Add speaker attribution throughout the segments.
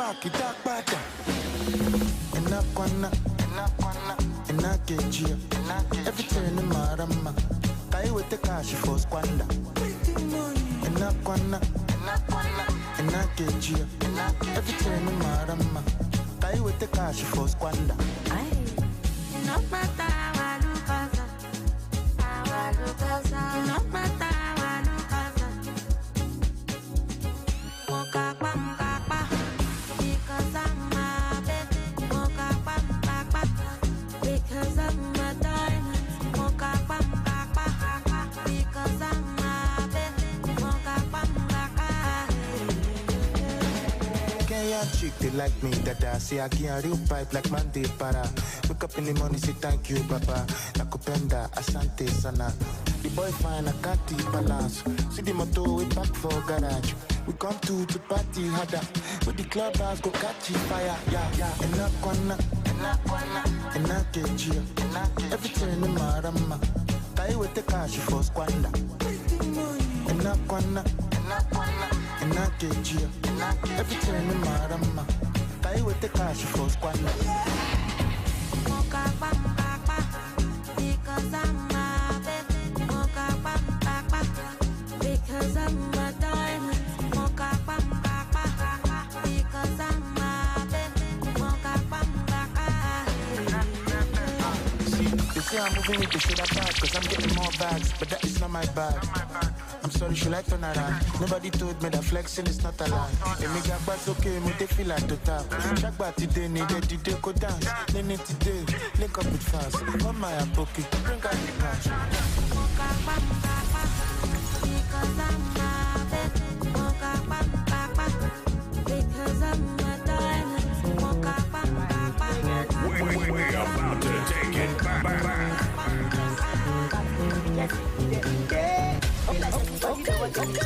Speaker 1: back, it up back. Enakwana, enakeji, everything in marama. Kai with the cash for squander. Enakwana, enakeji, everything in marama. Kai with the cash for squander.
Speaker 2: No matter what you cause, no matter what you cause. Moka pamba, because I'm my baby. Moka pamba, because I'm my diamond. Moka pamba, because I'm my baby. Moka pamba.
Speaker 1: Kenya chick, they like me, dada. Say I get a real pipe like Monday para. Wake up in the morning, say thank you, Papa. Nakupenda, asante sana. The boy fine, I can't keep balance. See the motor, we back for garage. We come to party harder. With the club house, go catch fire. Yeah. Enakwana, enakeji, everything in marama. Kai with the cash for squander. Enakwana, enakeji, everything in marama. Kai with the cash for squander.
Speaker 2: Moka pamba, because I'm my baby. Moka pamba, because I'm my diamond. Moka pamba, because I'm my baby. Moka pamba.
Speaker 1: See, they say I'm moving with the shoulder back, cause I'm getting more bags, but that is not my bag. I'm sorry, should I turn around? Nobody told me that flexing is not allowed. It make a bass okay, me they feel like to tap. Check back today, needed to go dance. Then it today, link up with fast. On my pocket, bring out the cash.
Speaker 2: Moka pamba, because I'm my baby. Moka pamba, because I'm my diamond. Moka pamba.
Speaker 3: We're about to take it back.
Speaker 4: Okay.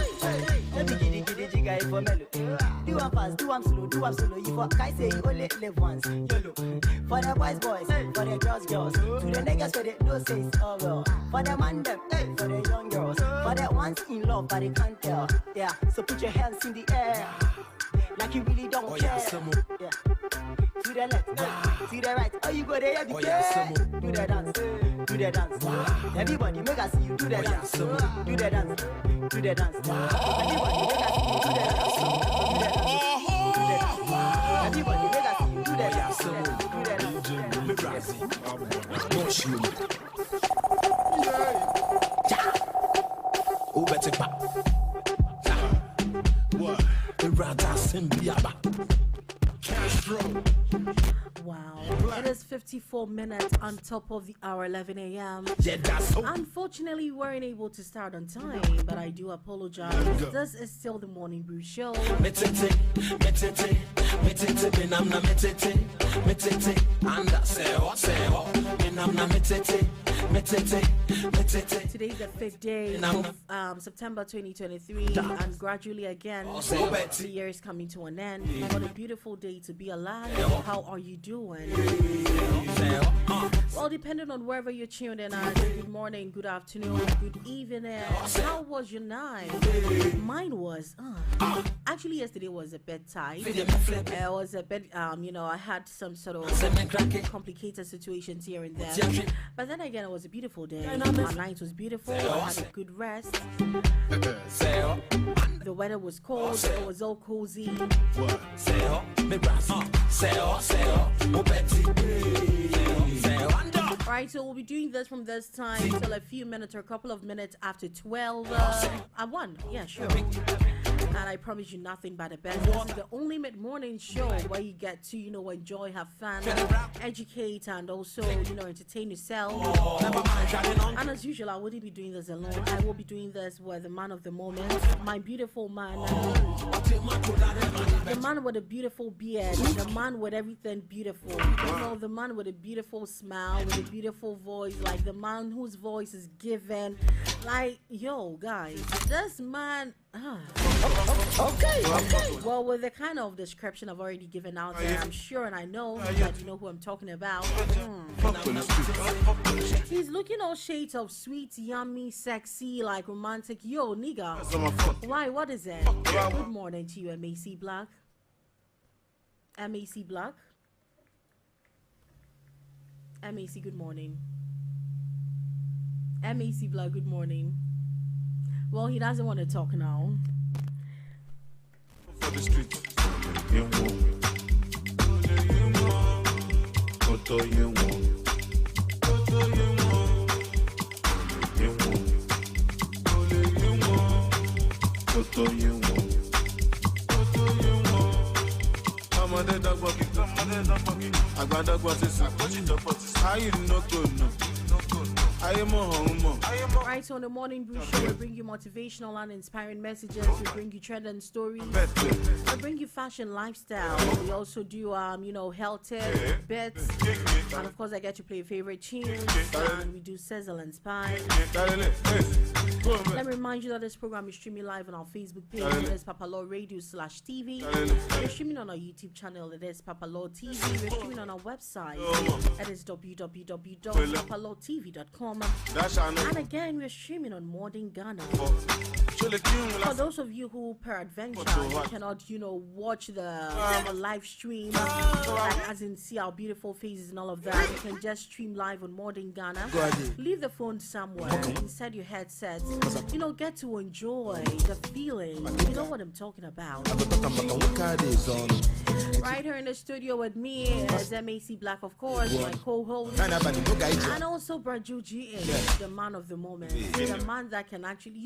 Speaker 4: Let me get it, guy for mellow. Do one fast, do one slow. You for guys say you only live once. YOLO. For the boys, for the girls. To the niggas for the no says oh well. For the man them, for the young girls. For the ones in love but they can't tell. Yeah, so put your hands in the air. Like you really don't care. Yeah. To the left, to the right. Oh, you go there, do the dance. Everybody make us see you do the dance. Do the dance. Everybody make us see you do the dance. Everybody make us see you do the dance.
Speaker 5: Who better back? What?
Speaker 6: Wow, it is 54 minutes on top of the hour, 11 a.m.
Speaker 5: Yeah, that's so.
Speaker 6: Unfortunately, we weren't able to start on time, but I do apologize. This is still the Morning Brew show. Today is the 5th day of September 2023, and gradually again, the year is coming to an end. What a beautiful day to be alive. How are you doing? Well, depending on wherever you're tuned in at, good morning, good afternoon, good evening. How was your night? Mine was, actually yesterday was a bit tight. It was a bit, I had some sort of complicated situations here and there. But then again, it was a beautiful day. My night was beautiful. I had a good rest. The weather was cold. It was all cozy. Right, so we'll be doing this from this time till a few minutes or a couple of minutes after 12. At 1, yeah, sure. And I promise you nothing but the best. This is the only mid-morning show where you get to, enjoy, have fun, educate, and also, entertain yourself. And as usual, I wouldn't be doing this alone. I will be doing this with the man of the moment, my beautiful man, the man with a beautiful beard, the man with everything beautiful, the man with a beautiful smile, with a beautiful voice, like the man whose voice is given, like, yo, guys, this man, Okay. Well, with the kind of description I've already given out there, I'm sure and I know that you know who I'm talking about. He's looking all shades of sweet, yummy, sexy, like romantic. Yo, nigga. Why? What is it? Good morning to you, MAC Black. MAC Black. MAC, good morning. MAC Black, good morning. Well, he doesn't want to talk now.
Speaker 1: For the street. How you not good? I am home.
Speaker 6: Right, so on the Morning Brew show, we bring you motivational and inspiring messages. We bring you trend and stories. We bring you fashion, lifestyle. We also do, health tips, bets, and of course, I get to play favorite tunes. And we do sizzle and spice. Let me remind you that this program is streaming live on our Facebook page. It is Papalo Radio/TV. We're streaming on our YouTube channel. It is Papalo TV. We're streaming on our website. It is www.papalotv.com. And again, we're streaming on Morning Ghana. For those of you who, peradventure, you cannot, watch the live stream, like, as in see our beautiful faces and all of that, you can just stream live on Morning Ghana. Leave the phone somewhere, inside your headset. Get to enjoy the feeling. You know what I'm talking about. Right here in the studio with me is MAC Black, of course, my co-host, and also Braju GA, the man of the moment, the man that can actually,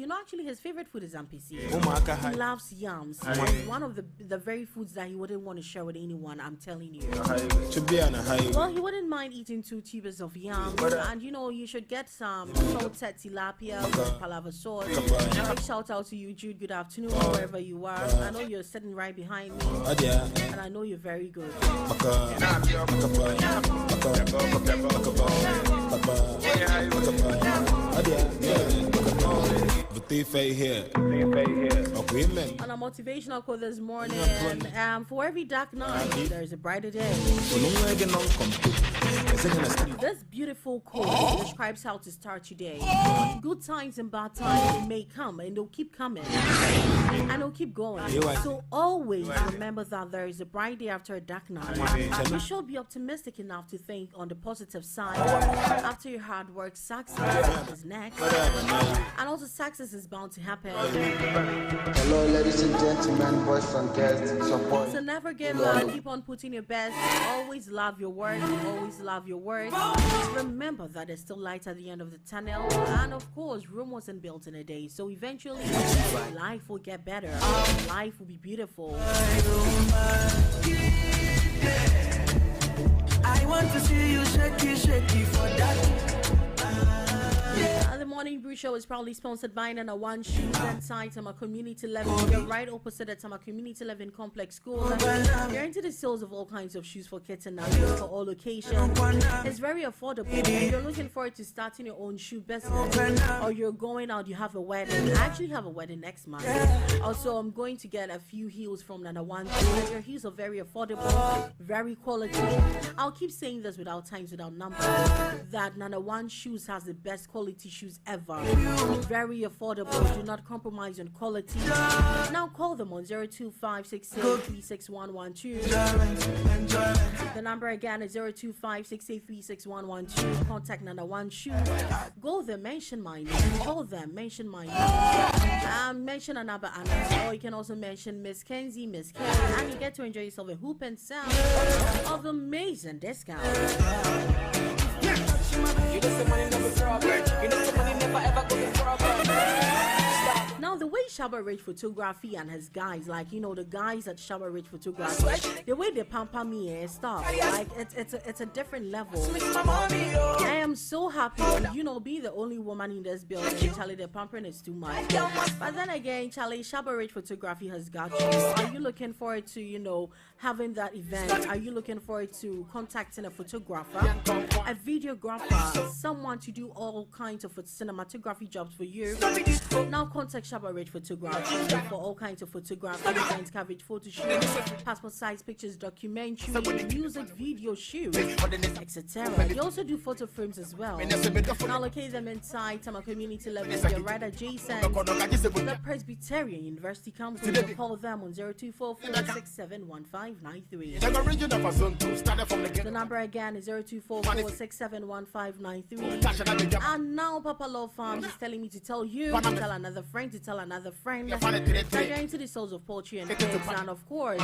Speaker 6: his favorite food is MPC. He loves yams. It's one of the very foods that he wouldn't want to share with anyone, I'm telling you. Well, he wouldn't mind eating 2 tubers of yams, and you should get some salted tilapia with palava sauce. Big shout out to you, Jude. Good afternoon, wherever you are. I know you're sitting right behind me, and I know you're very good. On a motivational quote this morning, for every dark night, there's a brighter day. This beautiful quote describes how to start your day. Good times and bad times may come, and they'll keep coming, and they'll keep going. So always remember that there is a bright day after a dark night. You should be optimistic enough to think on the positive side. After your hard work, success is next, and also success is bound to happen.
Speaker 7: Hello, ladies and gentlemen, boys and girls, support.
Speaker 6: So never give up. Keep on putting your best. Always love your work. Always love your work. Remember that there's still light at the end of the tunnel, and of course, Rome wasn't built in a day. So eventually, life will get better. Life will be beautiful.
Speaker 2: I want to see you shaky for that.
Speaker 6: The Morning Brew Show is proudly sponsored by Nana One Shoes inside Tama Community 11. You're right opposite the Tama Community 11 Complex School. You're into the sales of all kinds of shoes for kids and adults for all occasions. It's very affordable. If you're looking forward to starting your own shoe business, or you're going out, you have a wedding. I actually have a wedding next month. Also, I'm going to get a few heels from Nana One Shoes. Your heels are very affordable, very quality. I'll keep saying this without numbers, that Nana One Shoes has the best quality shoes ever. Very affordable. Do not compromise on quality. Now call them on 02568361112. The number again is 02568361112. Contact Nana One Shoes. Go there, mention my name. Call them, mention my name. Mention another Anna, or you can also mention Miss Kenzie, Miss Kelly, and you get to enjoy yourself a hoop and sound of amazing discounts. Now, the way Shabba Rich Photography and his guys, the guys at Shabba Rich Photography, the way they pamper me and stuff, it's a different level. I am so happy, being the only woman in this building. Charlie, the pampering is too much. But then again, Charlie, Shabba Rich Photography has got you. Are you looking forward to, having that event? Are you looking forward to contacting a photographer, a videographer, someone to do all kinds of cinematography jobs for you? Now contact Shabarich Photography for all kinds of photographs, event coverage, photo shoots, passport size pictures, documentary, music, video shoots, etc. They also do photo frames as well. Now locate them inside Tama Community Level. They're right adjacent to the Presbyterian University campus. You can call them on 0244671593. The number again is 0244671593. And now Papa Law Farms is telling me to tell you, to tell another friend, to tell another friend that you're into the sales of poultry and pigs. And of course,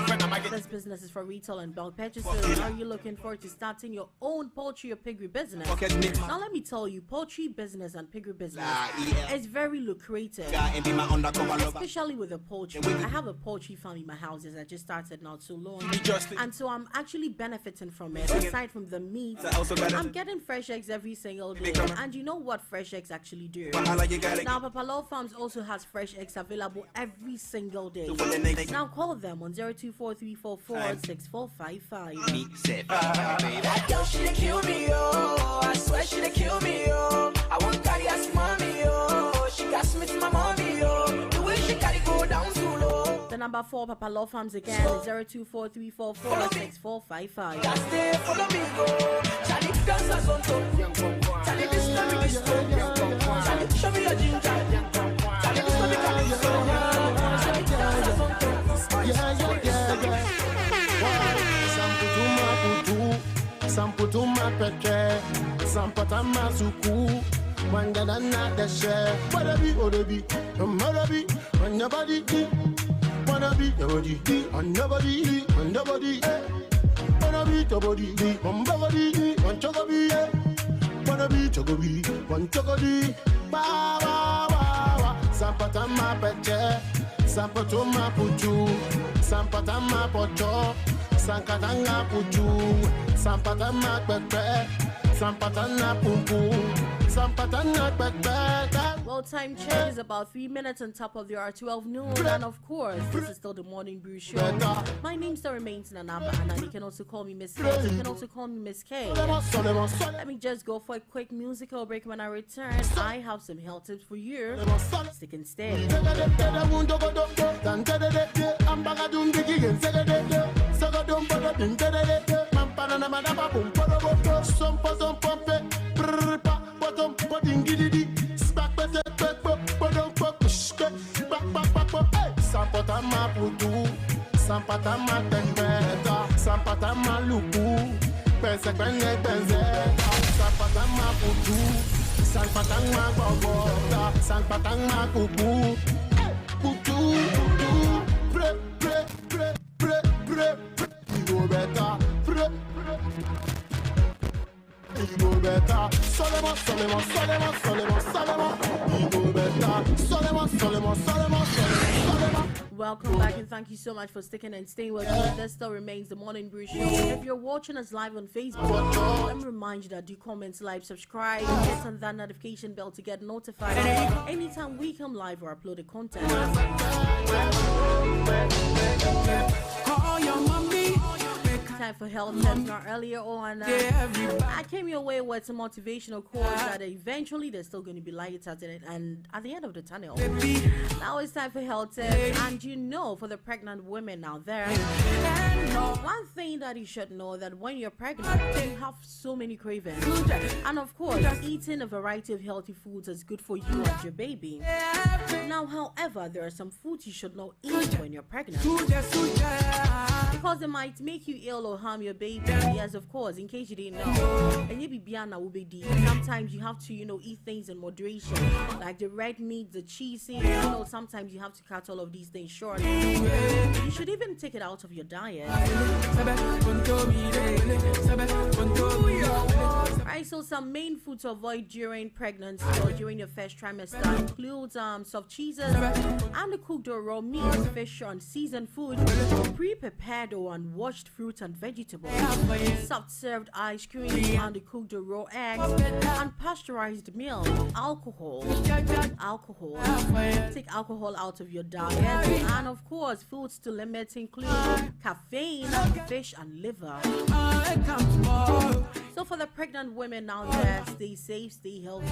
Speaker 6: this business is for retail and bulk purchases. Are you looking forward to starting your own poultry or piggery business? Now let me tell you, poultry business and piggery business is very lucrative, especially with the poultry. I have a poultry farm in my house that I just started not so long, and so I'm actually benefiting from it. Aside from the meat, I'm getting fresh eggs every single day. And you know what fresh eggs actually do? Now Papa Law Farms also has fresh eggs available every single day. Now call them on 0243446455.
Speaker 8: Yo, she kill me, oh. I swear she kill me, oh. I want carry as mommy, oh. She got me to my mommy, oh. The way she carry go down too low.
Speaker 6: The number 4 Papa Law Farms again is 0243446455.
Speaker 8: Just stay, follow me, go. Charlie, dancers on top. Charlie, this time we this one. Charlie, show me your ginger. Charlie, this time we can do so. Charlie, dancers on top.
Speaker 1: Samputuma petre, sampatama suku, wangana na deshe. Wadabi odabi, madabi, nobody, wadabi nobody, nobody, nobody, wadabi nobody, nobody, one chogobi, wadabi chogobi, one chogobi, ba ba ba, sampatama petre, sampatuma puchu, sampatama pocho. Sankatanga puju, sampatana pepe, sampatana pumpu, sampatana pepe.
Speaker 6: Well, time check is about 3 minutes on top of the hour, 12 noon, and of course, this is still the Morning Brew show. My name still remains Nanaba, and you can also call me Miss K. You can also call me Miss K. Let me just go for a quick musical break. When I return, I have some health tips for you. Stick and stay.
Speaker 1: Sampatama putu, sampatama tembeta, sampatama lupu, pense kwene benzeta, sampatama putu, sampatama bobota, sampatama pupu, putu, putu, pre, pre, pre, pre, pre, pre, you better, pre, you better, Solomon, Solomon, Solomon, Solomon, Solomon, you better, Solomon, Solomon, Solomon, Solomon.
Speaker 6: Welcome back and thank you so much for sticking and staying with me. This still remains the Morning Brew show. If you're watching us live on Facebook, let me remind you that do comment, like, subscribe, hit on that notification bell to get notified anytime we come live or upload the content.
Speaker 8: Call your mommy.
Speaker 6: Time for health tips. Now earlier on, I came your way with some motivational quotes that eventually there's still going to be light at it and at the end of the tunnel. Now it's time for health tips, and you know, for the pregnant women out there, one thing that you should know that when you're pregnant, you have so many cravings, and of course, eating a variety of healthy foods is good for you and your baby. Now, however, there are some foods you should not eat when you're pregnant because it might make you ill or harm your baby. Yes, of course, in case you didn't know. And you be biana ubedi. Sometimes you have to, eat things in moderation, like the red meat, the cheesy. Sometimes you have to cut all of these things short. You should even take it out of your diet. Right, so some main foods to avoid during pregnancy or during your first trimester includes soft cheeses, undercooked or raw meat, fish, unseasoned food, pre-prepared or unwashed fruits and vegetables, soft served ice cream, undercooked or raw eggs, unpasteurized milk, alcohol. Take alcohol out of your diet, and of course, foods to limit include caffeine, fish, and liver. So for the pregnant women out there, stay safe, stay healthy.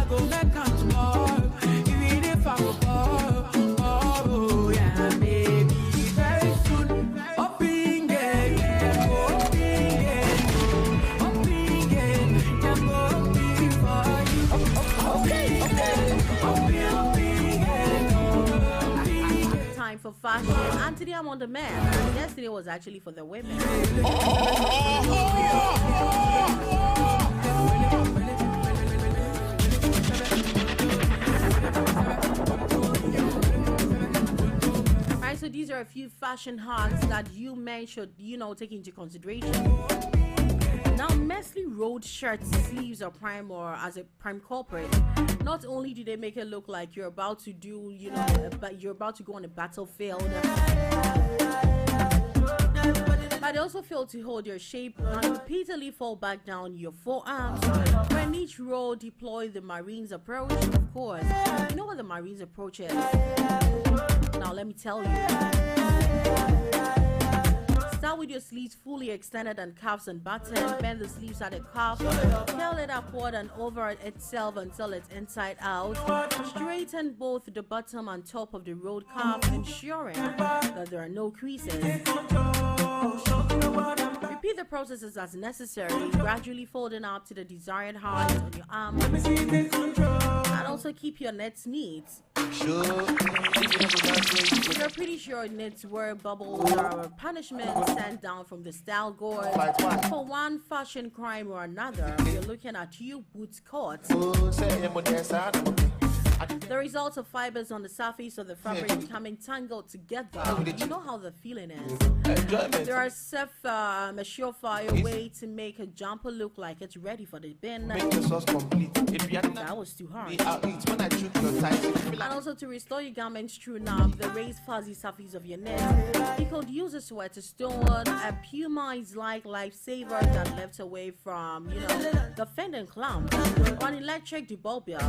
Speaker 8: go make am tomorrow. Even if I go oh, yeah, maybe very soon. Open again,
Speaker 6: Time for fashion. And today I'm on the men. Yesterday was actually for the women. Alright, so these are a few fashion hacks that you men should, take into consideration. Now, Nestle rolled shirts, sleeves, or prime or as a prime culprit. Not only do they make it look like you're about to do, but you're about to go on a battlefield, but they also fail to hold your shape and repeatedly fall back down your forearms. When each roll deploy the Marines approach, of course. You know what the Marines approach is? Now, let me tell you. Start with your sleeves fully extended and cuffs unbuttoned. Bend the sleeves at the cuff. Curl it upward and over itself until it's inside out. Straighten both the bottom and top of the rolled cuff, ensuring that there are no creases. Repeat the processes as necessary, gradually folding up to the desired height on your arm. And also keep your knits neat. You're pretty sure knits were bubbles or punishment sent down from the style gourd. For one fashion crime or another, you're looking at you boots caught. The result of fibers on the surface of the fabric becoming tangled together. You know how the feeling is. There are a surefire way to make a jumper look like it's ready for the bin. That was too hard. And also to restore your garment's true knob, the raised fuzzy surface of your knit. You could use a sweater stone. A Puma is like lifesaver that left away from, the fending clump. Or an electric debulbier.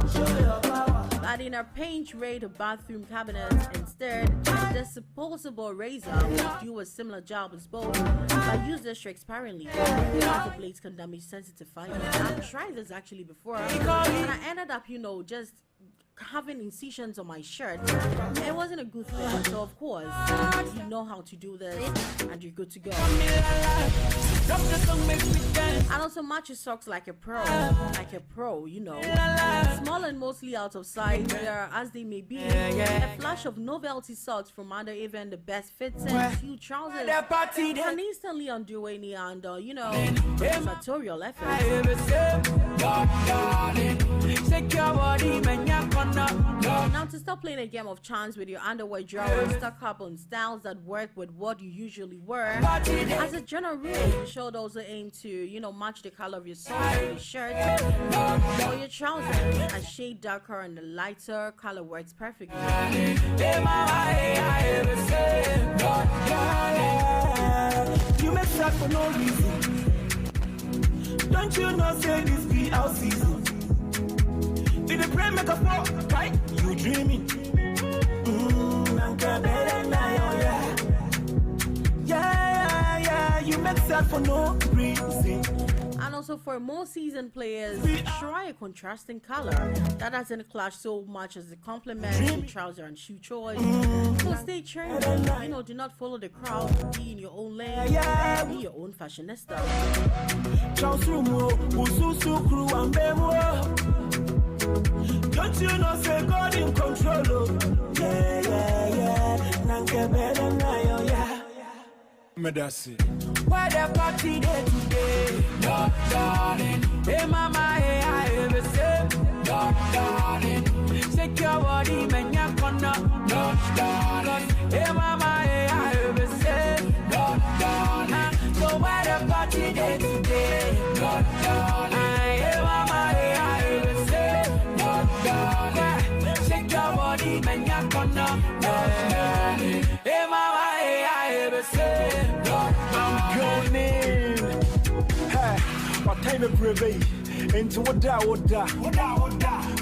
Speaker 6: But in a paint-rated bathroom cabinet, instead, the disposable razor will do a similar job as both, but use this trick sparingly. The blades can damage sensitive fibers. I've tried this actually before, and I ended up, just having incisions on my shirt. It wasn't a good thing, so of course, you know how to do this, and you're good to go. And also match your socks like a pro, Small and mostly out of sight, there as they may be. A flash of novelty socks from under even the best fits and few trousers can instantly undo any sartorial effort. Now to stop playing a game of chance with your underwear drawers stuck up on styles that work with what you usually wear. As a general rule, you should also aim to, match the color of your socks with your shirt or your trousers. A shade darker and a lighter color works perfectly.
Speaker 8: You make that for no reason. Don't you know say this be our season? Did the brain make a fall, right? You dreaming? Yeah, you make that for no reason.
Speaker 6: And also for more seasoned players, try a contrasting color that doesn't clash so much as the complement to trouser and shoe choice. So stay trendy, do not follow the crowd, be in your own lane, be your own fashionista.
Speaker 8: Don't you know say God in control? Medasi. Why the party day today? No, darling. Hey mama, hey I ever say. No, darling. Shake your body, man, ya corner. No, darling. Hey mama, hey I ever say. No, darling. So why the party day today? No, darling. Hey mama, hey I ever say. No, darling. Shake your body, man, ya corner. No, darling. Hey mama, hey I ever say. Time brave into what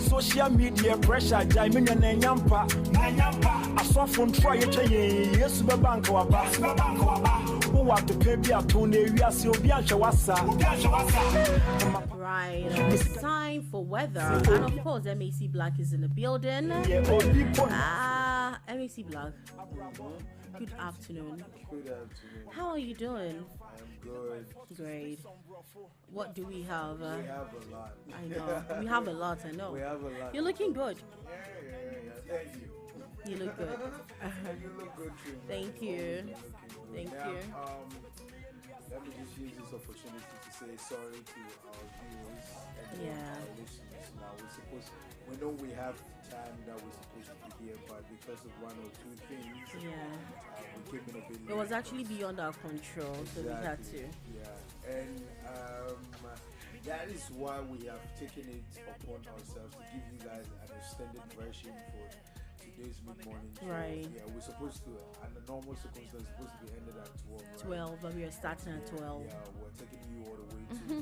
Speaker 8: social media pressure jaiming and yampa I saw from try it yes bank
Speaker 9: what to pay me a tune, we are so be
Speaker 6: Right, it's time for weather, and of course, MAC Black is in the building. MAC Black. Good afternoon.
Speaker 10: Good afternoon.
Speaker 6: How are you doing?
Speaker 10: I'm good.
Speaker 6: Great. What do we have?
Speaker 10: We have a lot.
Speaker 6: I know. We have a lot, I know.
Speaker 10: We have a lot.
Speaker 6: You're looking good.
Speaker 10: Yeah. Thank you.
Speaker 6: You look good.
Speaker 10: You look good too.
Speaker 6: Thank you. Thank you.
Speaker 10: Let me just use this opportunity to say sorry to our viewers and our listeners. Now we know we have time that we're supposed to be here, but because of one or two things, we came in a bit late.
Speaker 6: It was actually beyond our control, so we had to.
Speaker 10: Yeah, and that is why we have taken it upon ourselves to give you guys an extended version for today's mid-morning show.
Speaker 6: Right.
Speaker 10: Yeah, we're supposed to, under normal circumstances, supposed to be ended at 12. Right?
Speaker 6: 12, but we are starting at 12.
Speaker 10: Yeah, we're taking you all the way to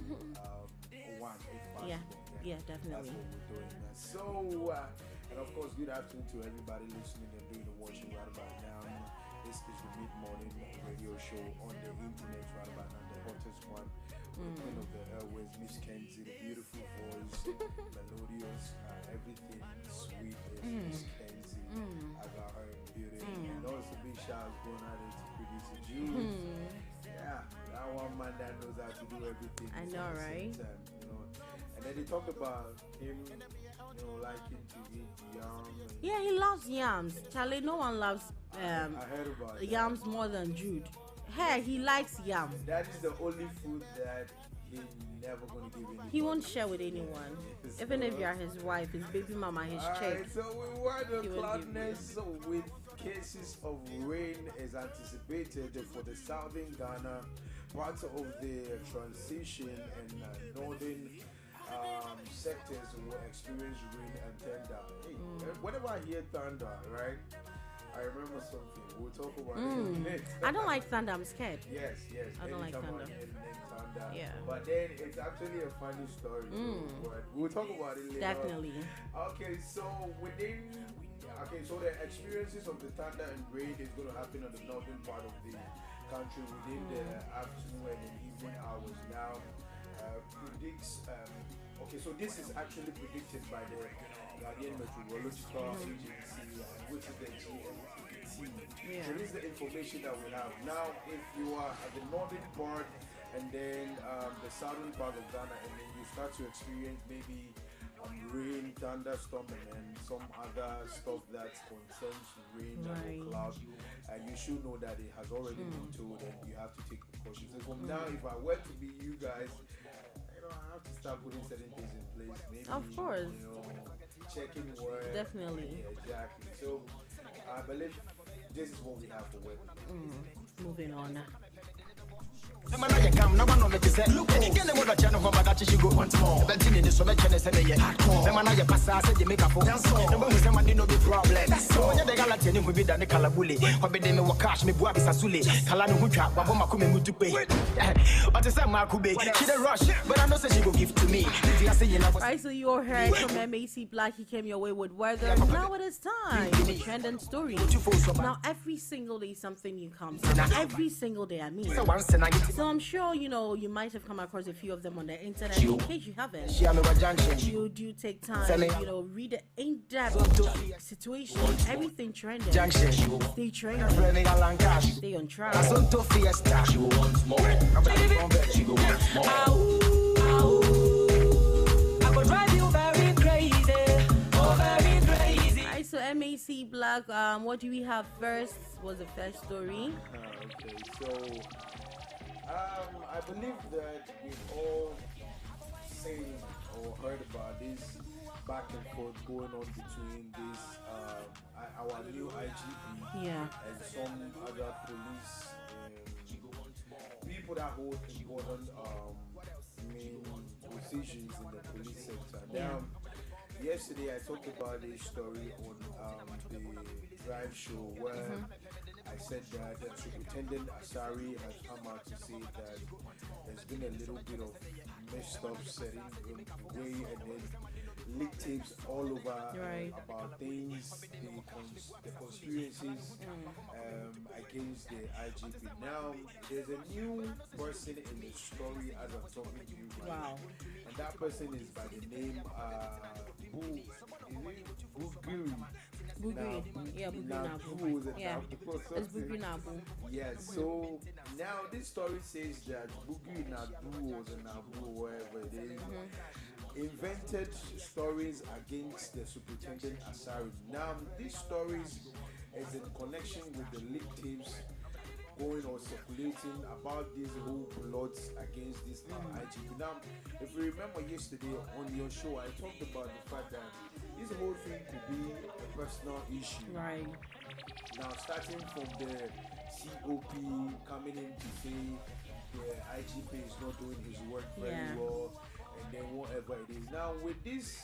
Speaker 10: 1, if possible.
Speaker 6: Yeah, definitely.
Speaker 10: That's what we're doing. So, and of course, good afternoon to everybody listening and doing the watching right about now. This is the mid-morning radio show on the internet right about now, the hottest one. The queen of the airways, Miss Kenzie, the beautiful voice, melodious, everything sweet is Miss Kenzie. I got her in beauty. And also big shout out going out to producer Jules. Yeah, that one man that knows how to do everything.
Speaker 6: I know, right?
Speaker 10: Time, you know. And then they talked about him, liking to eat yams.
Speaker 6: Yeah, he loves yams. Charlie, no one loves
Speaker 10: I heard about
Speaker 6: yams more than Jude. Hey, he likes yam.
Speaker 10: That is the only food that he's never going to give anyone.
Speaker 6: He won't share with anyone. Even if you are his wife, his baby mama, his chick.
Speaker 10: So we want the cloudness with cases of rain is anticipated for the southern Ghana, parts of the transition and northern sectors will experience rain and thunder. Hey, whenever I hear thunder, right, I remember something. We'll talk about it.
Speaker 6: I don't like thunder. I'm scared.
Speaker 10: Yes.
Speaker 6: I don't like thunder.
Speaker 10: Thunder.
Speaker 6: Yeah.
Speaker 10: But then it's actually a funny story. But we'll talk about it later.
Speaker 6: Definitely.
Speaker 10: Okay, so the experiences of the thunder and rain is going to happen on the northern part of the country within the afternoon and evening hours. Now, predicts. So this is actually predicted by the Guardian Meteorological Agency, which is the GMT. So this is the information that we have. Now, if you are at the northern part and then the southern part of Ghana, and then you start to experience maybe rain, thunderstorm, and then some other stuff that concerns rain and clouds, and you should know that it has already been told and you have to take precautions. So from now, if I were to be you guys, I have to start putting certain things in place. Maybe,
Speaker 6: of course.
Speaker 10: Checking word.
Speaker 6: Definitely.
Speaker 10: Yeah, exactly. So I believe this is what we have for weather.
Speaker 6: Moving on.
Speaker 9: The man I come, no one on the set. Look, get them on the channel for my that you go once more. The thing in the summer channel say, the man I pass, I said, you make a phone. No one will say, man, no be problem. So when the Galatini will be done, the Calabuli, or be them will cash me, Buabi Sasuli, Kalanu Hutra, Baboma Kume to pay. But the same Markube, she the rush, but I know she will give to me.
Speaker 6: Right, so you heard from MAC Black, he came your way with weather. Now it is time for trending stories. Now every single day something new comes out. Every single day, I mean. So I'm sure you might have come across a few of them on the internet. In case you haven't, you do take time, read the in-depth situation, everything trending. Stay trending, stay on track.
Speaker 8: I will drive you very crazy, very crazy.
Speaker 6: Alright, so MAC Black, what do we have first? Was the first story?
Speaker 10: Okay, so I believe that we've all seen or heard about this back and forth going on between this our new IGP and some other police people that hold important main positions in the police sector. Now, yesterday I talked about this story on the drive show where I said that Superintendent Asari has come out to say that there's been a little bit of messed up setting way, and then leak tapes all over
Speaker 6: Right.
Speaker 10: about things, the conspiracies against the IGP. Now, there's a new person in the story as I'm talking to you. Right?
Speaker 6: Wow.
Speaker 10: And that person is by the name Bugiri.
Speaker 6: Bugri. Yeah, Bugri Nabu. Yeah. It's Bugri Nabu.
Speaker 10: Yes, so now this story says that Bugri Nabu was a Nabu, wherever it is, invented stories against the superintendent Asari. Now, these stories is in connection with the leak tapes going or circulating about these whole plots against this IGP. Now, if you remember yesterday on your show, I talked about the fact that this whole thing could be a personal issue.
Speaker 6: Right.
Speaker 10: Now, starting from the COP coming in to say the IGP is not doing his work very well, and then whatever it is. Now, with this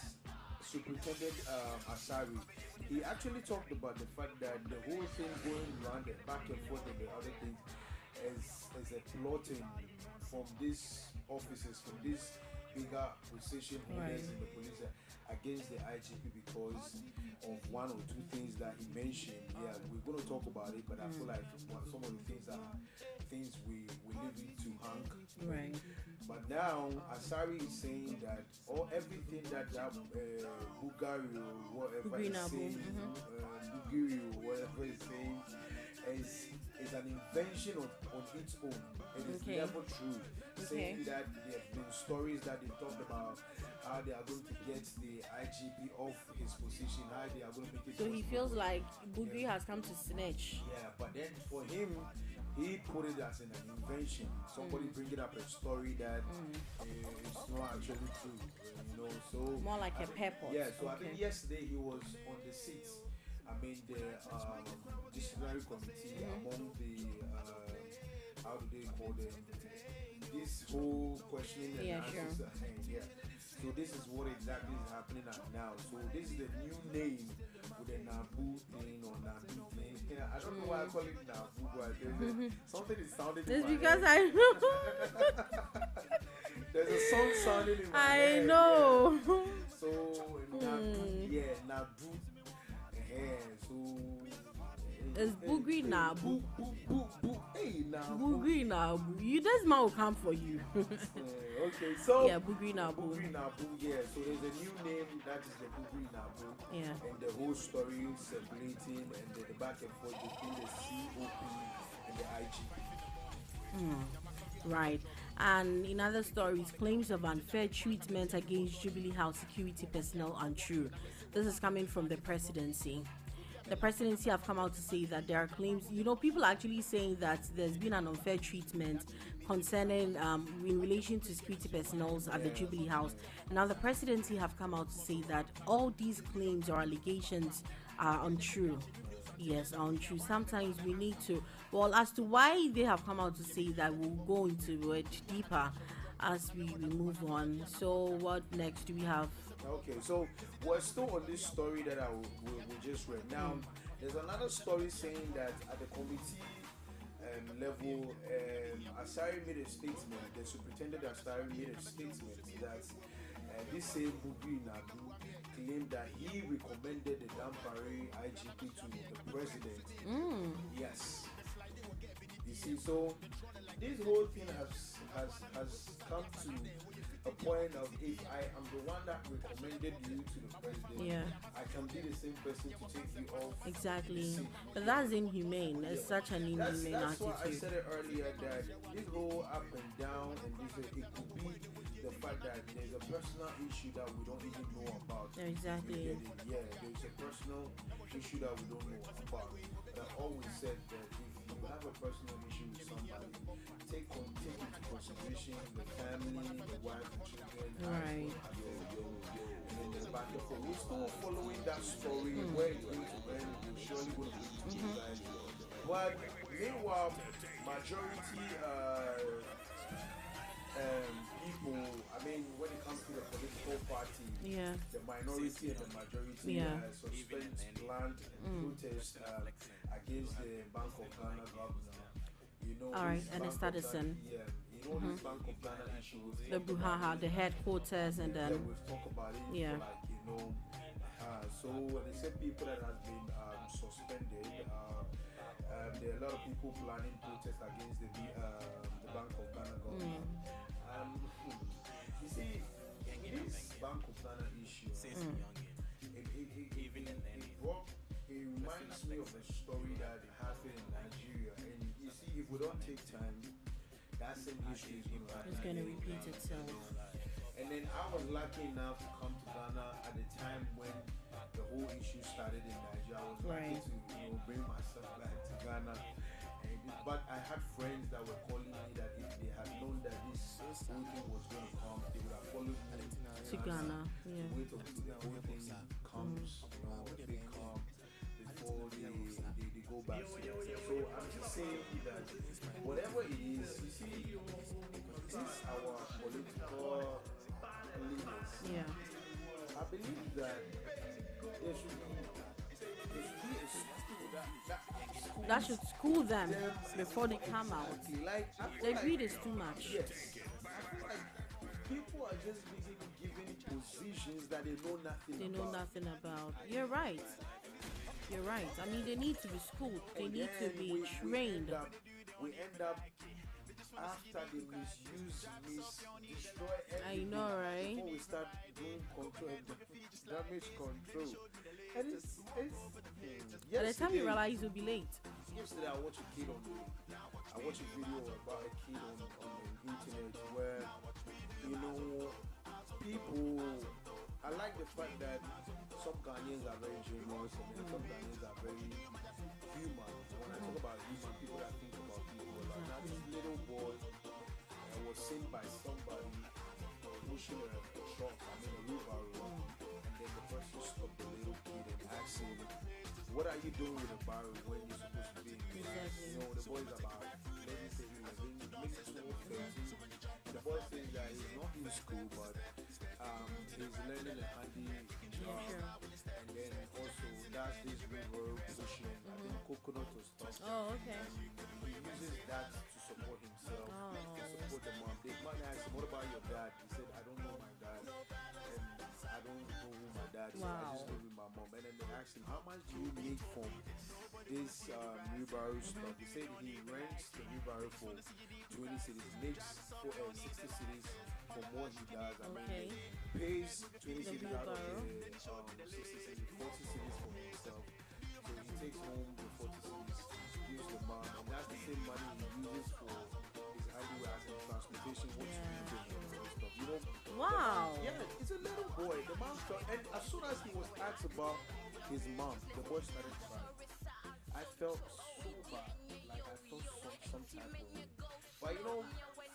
Speaker 10: Superintendent Asari, he actually talked about the fact that the whole thing going around and back and forth and the other thing is a plotting from these officers, from these bigger position holders in the police against the IGP because of one or two things that he mentioned. Yeah, we're going to talk about it, but I feel like some of the things are things we leave it to hang.
Speaker 6: Right.
Speaker 10: But now Asari is saying that everything that Bugari or whatever is saying, Bugiri or whatever is saying is an invention on its own. It is never true. Saying that there have been stories that they talked about how they are going to get the IGP off his position, how they are going to make it.
Speaker 6: So he feels like Bugri has come to snitch.
Speaker 10: Yeah, but then for him, he put it as an invention. Somebody bringing up a story that it's not actually true, you know. So
Speaker 6: more like a pepper.
Speaker 10: Yeah. So I think yesterday he was on the seat. I mean the disciplinary committee among the how do they call them? This whole questioning and answers. Sure. So this is what exactly is happening now. So this is the new name with the Nabu thing or Nabu thing. I don't know why I call it Nabu, but something is sounding.
Speaker 6: It's because I know.
Speaker 10: There's a song sounding in my
Speaker 6: I
Speaker 10: head.
Speaker 6: know.
Speaker 10: Yeah. So Nabu, Nabu. So
Speaker 6: it's Bugri Nabu.
Speaker 10: Hey, Nabu.
Speaker 6: Bugri Nabu. This man will come for you.
Speaker 10: Okay, so
Speaker 6: Bugri Nabu.
Speaker 10: Bugri Nabu, yeah. So there's a new name that is the Bugri Nabu.
Speaker 6: Yeah.
Speaker 10: And the whole story circulating and the back and forth between the COP and the IGP.
Speaker 6: Right. And in other stories, claims of unfair treatment against Jubilee House security personnel untrue. This is coming from the presidency. The presidency have come out to say that there are claims, people are actually saying that there's been an unfair treatment concerning in relation to security personnel at the Jubilee House. Now the presidency have come out to say that all these claims or allegations are untrue. Yes, untrue. Sometimes we need to, as to why they have come out to say that, we'll go into it deeper as we move on. So what next do we have?
Speaker 10: Okay, so we're still on this story that we just read. Now, there's another story saying that at the committee level, Asari made a statement, the superintendent Asari made a statement that this same Bugri Nabu claimed that he recommended the Dampare IGP to the president. Yes. You see, so this whole thing has come to a point of, if I am the one that recommended you to the president, I can be the same person to take you off.
Speaker 6: Exactly. But that's inhumane. It's such an inhumane attitude.
Speaker 10: That's why I said it earlier that this whole up and down and this, it could be the fact that there's a personal issue that we don't even know about.
Speaker 6: Exactly.
Speaker 10: Yeah, there's a personal issue that we don't know about. But I've always said that if you have a personal issue with somebody, take into consideration the family, the wife, the children,
Speaker 6: right?
Speaker 10: And then the back and forth. We're still following that story. Where it's going to end, we're surely going to bring it to you guys. But meanwhile, majority people, I mean, when it comes to the political party, the minority and the majority suspend planned protest against the Bank of Ghana governor.
Speaker 6: All right, and it's Addison.
Speaker 10: This Bank of Ghana issue.
Speaker 6: The Buhaha, the headquarters, and then
Speaker 10: we've talked about it for like know. So the same people that has been suspended. There are a lot of people planning protests against the Bank of Ghana government. You see, this Bank of Ghana issue, it reminds me of a story that happened in Nigeria. And you see, if we don't take time, that same issue is going to
Speaker 6: repeat itself.
Speaker 10: And then I was lucky enough to come to Ghana at the time when the whole issue started in Nigeria. I was lucky to bring myself back to Ghana. But I had friends that were calling me that if they had known that this whole thing was going to come, they would have followed me
Speaker 6: to Ghana. Yeah.
Speaker 10: Wait until the whole thing comes, a big calm before they go back. So I'm just saying that whatever it is, you see, this is our political leaders.
Speaker 6: Yeah.
Speaker 10: I believe that there should be a school
Speaker 6: that should school them before they come out.
Speaker 10: Like,
Speaker 6: the greed is too much.
Speaker 10: Yes. I feel like people are just busy giving positions that they know nothing about.
Speaker 6: You're right. You're right. I mean, they need to be schooled. They need to be trained.
Speaker 10: We end up after they misuse, destroy everything.
Speaker 6: I know, right?
Speaker 10: Before we start doing control, damage control. And it's
Speaker 6: by the time you realize you'll be late.
Speaker 10: Yesterday I watched a video about a kid on the internet where, people, I like the fact that some Ghanaians are very generous and then some Ghanaians are very human. When I talk about human, people that think about people, like now this little boy was seen by somebody pushing a truck, a wheelbarrow, and then the person stopped the little kid and asked him, what are you doing with a barrel when you're supposed to be? The boy's about, let me say 11, maybe 12, 13. The boy says that he's not in school, but he's learning a handy job. And then also that's this river pushing, I think coconut or stuff.
Speaker 6: Oh, okay.
Speaker 10: And he uses that to support himself, to support the mom. The man asked him, what about your dad? He said, I don't know my dad. And I don't know who my dad is. I just live with my mom. And then they asked him, how much do you make from this wheelbarrow stuff? He said he rents the wheelbarrow for 20 cities, makes 60 cities from what he does. I mean, pays 20 cities out of the 60 cities, 40 cities for himself. So he takes home the 40 cities, gives the mom, and that's the same money he uses for his handiwork as in transportation, what you do and stuff.
Speaker 6: Wow.
Speaker 10: It's a little boy. The mom started, and as soon as he was asked about his mom, the boy started crying. I felt so bad, like I felt some type of way. But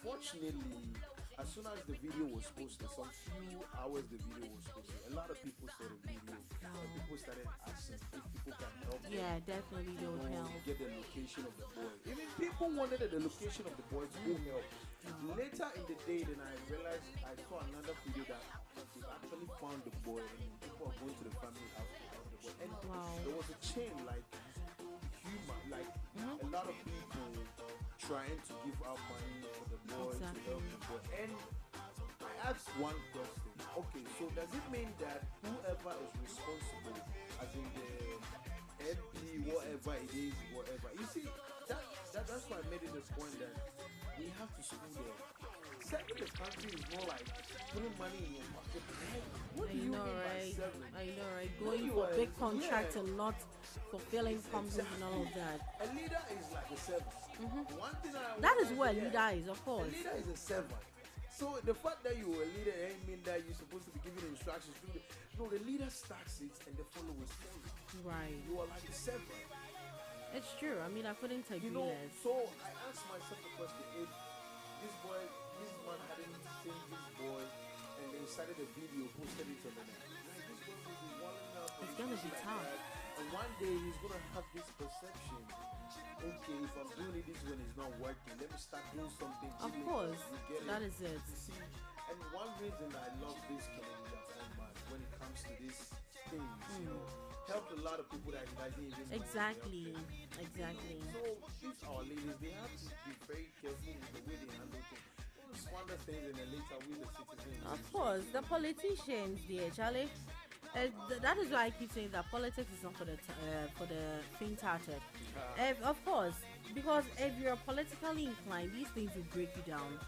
Speaker 10: fortunately, as soon as the video was posted, some few hours the video was posted, a lot of people saw the video. And people started asking if people can help them.
Speaker 6: Yeah, definitely they'll help.
Speaker 10: Get the location of the boy. Even people wanted the location of the boy to help. Later in the day, then I realized I saw another video that they actually found the boy and people are going to the family house to help the boy. And there was a chain like human, like a lot of people trying to give out money for the boy to help the boy. And I asked one question. Okay, so does it mean that whoever is responsible, as in the MP, whatever it is, whatever, you see, that's why I made it a point that we have to school them. Serving the country is more like putting money in your pocket. What do you mean by serving?
Speaker 6: I know, right? Going for big contracts and not fulfilling promises and all of that.
Speaker 10: A leader is like a servant. One thing
Speaker 6: that is what a leader is, of course.
Speaker 10: A leader is a servant. So the fact that you are a leader ain't mean that you're supposed to be giving instructions to the... No, the leader starts it and the followers follow.
Speaker 6: Right.
Speaker 10: You are like a servant.
Speaker 6: It's true. I mean, I couldn't agree less.
Speaker 10: So I asked myself the question, if this man hadn't seen this boy and they started a video, posted it on the net. This boy will be walling up.
Speaker 6: It's gonna be tough.
Speaker 10: And one day he's gonna have this perception. Okay, if I'm doing it this when it's not working, let me start doing something.
Speaker 6: Of course, that is it.
Speaker 10: You see, and one reason I love this Kennedy man when it comes to these things, helped a lot of people that doesn't even
Speaker 6: exactly.
Speaker 10: So these our leaders, they have to be very careful with the way they handle things. Squander things and then later we the citizens.
Speaker 6: Of course, the politicians, dear Charlie. That is why I keep saying that politics is not for the faint-hearted. Of course, because if you're politically inclined, these things will break you down.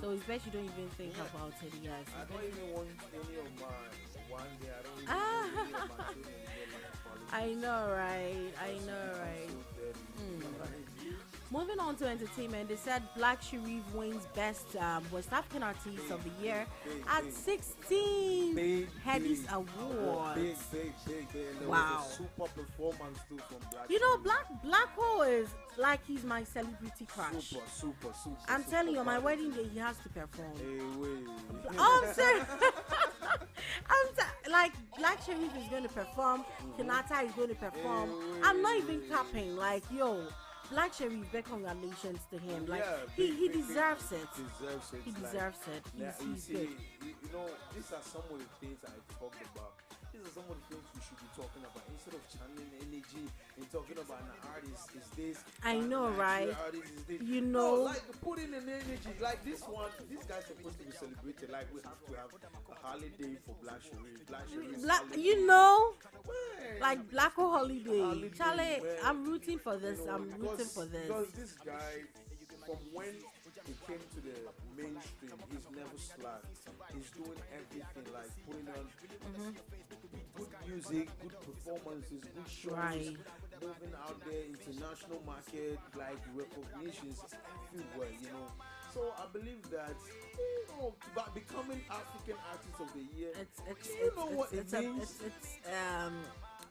Speaker 6: So it's best you don't even think about it. Yes.
Speaker 10: I don't even want any of my one day. I don't even want any of my children to get into politics.
Speaker 6: I know, right? I know, right? Moving on to entertainment, they said Black Sherif wins Best West African Artist of the Year at 16 Headies Awards.
Speaker 10: Big. And
Speaker 6: Wow.
Speaker 10: was a super performance too from Black.
Speaker 6: You know, Black Hole is like he's my celebrity crush.
Speaker 10: Super.
Speaker 6: I'm telling you, on my wedding day, he has to perform.
Speaker 10: Hey, wait.
Speaker 6: Oh, I'm serious. Like Black Sherif is going to perform, Kanata is going to perform. I'm not even capping. Like, yo, Black Sherif, big congratulations to him. Like, he deserves it. He deserves it. He's good.
Speaker 10: You know, these are some of the things I talked about. These are some of the things we should be talking about instead of channeling energy and talking about an artist is this.
Speaker 6: I know, right? You
Speaker 10: No,
Speaker 6: know,
Speaker 10: like put in an energy. Like this one, this guy's supposed to be celebrated. Like we have to have a holiday for Black Sherif.
Speaker 6: You know,
Speaker 10: Man.
Speaker 6: like Black Holiday. Charlie,
Speaker 10: man.
Speaker 6: I'm rooting for this.
Speaker 10: You know,
Speaker 6: I'm rooting for this.
Speaker 10: Because this guy, from when he came to the mainstream, he's never slacked. He's doing everything, like putting on good music, good performances, good shows, moving out there, international market, like recognitions everywhere, you know. So I believe that, you know, by becoming African Artist of the Year, you know what it means?